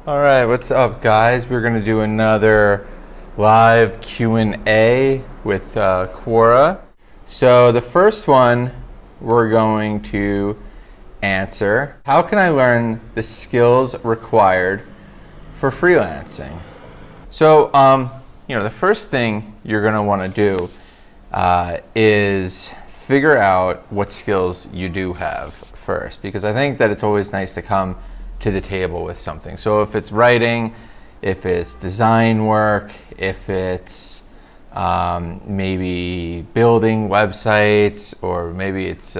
All right, what's up, guys? We're gonna do another live Q&A with Quora. So the first one we're going to answer: how can I learn the skills required for freelancing? So, the first thing you're gonna want to do is figure out what skills you do have first, because I think that it's always nice to come to the table with something. So if it's writing, if it's design work, if it's maybe building websites, or maybe it's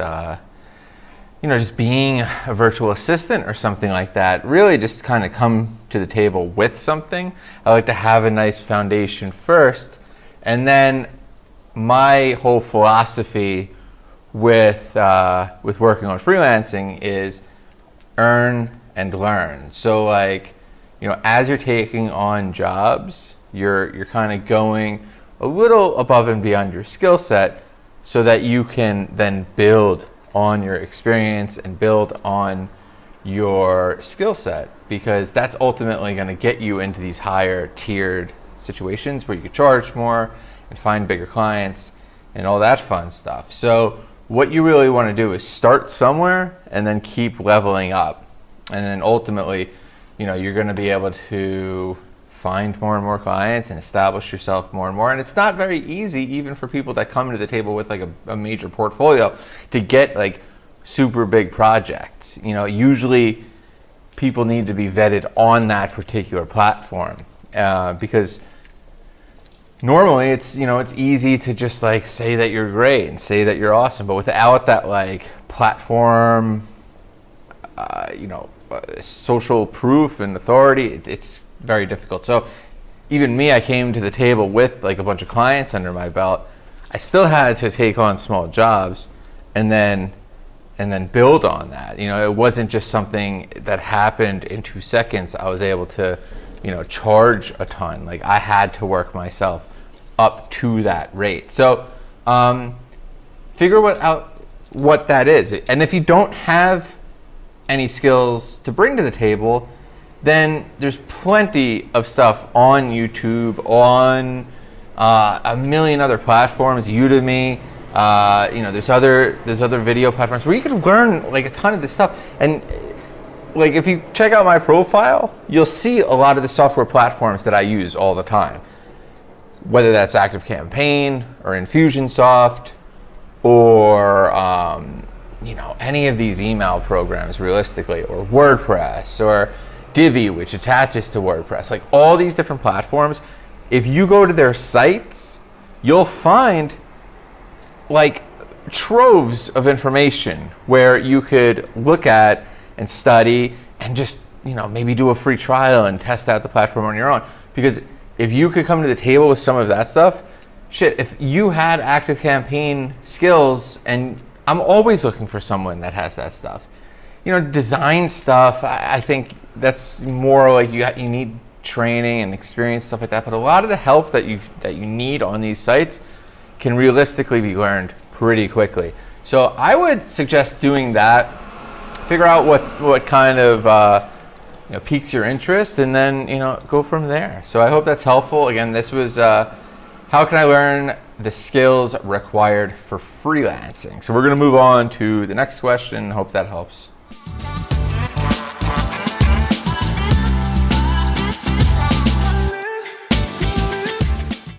just being a virtual assistant or something like that, really just kind of come to the table with something. I like to have a nice foundation first, and then my whole philosophy with working on freelancing is earn and learn. So as you're taking on jobs, you're kind of going a little above and beyond your skill set so that you can then build on your experience and build on your skill set, because that's ultimately going to get you into these higher tiered situations where you can charge more and find bigger clients and all that fun stuff. So what you really want to do is start somewhere and then keep leveling up. And then ultimately, you're going to be able to find more and more clients and establish yourself more and more. And it's not very easy, even for people that come to the table with a major portfolio, to get super big projects. Usually people need to be vetted on that particular platform because normally it's easy to just say that you're great and say that you're awesome, but without that platform, social proof and authority, it's very difficult. So even me, I came to the table with a bunch of clients under my belt. I still had to take on small jobs and then build on that. It wasn't just something that happened in 2 seconds. I was able to charge a ton. I had to work myself up to that rate. So figure out what that is. And if you don't have any skills to bring to the table, then there's plenty of stuff on YouTube, on a million other platforms, Udemy. There's other video platforms where you can learn a ton of this stuff. And if you check out my profile, you'll see a lot of the software platforms that I use all the time, whether that's ActiveCampaign or Infusionsoft or any of these email programs, realistically, or WordPress or Divi, which attaches to WordPress. All these different platforms, if you go to their sites, you'll find troves of information where you could look at and study and just maybe do a free trial and test out the platform on your own. Because if you could come to the table with some of that stuff, if you had ActiveCampaign skills, and I'm always looking for someone that has that stuff. Design stuff, I think that's more you need training and experience, stuff like that. But a lot of the help that you need on these sites can realistically be learned pretty quickly. So I would suggest doing that. Figure out what kind of piques your interest, and then go from there. So I hope that's helpful. Again, this was how can I learn the skills required for freelancing? So we're going to move on to the next question. Hope that helps.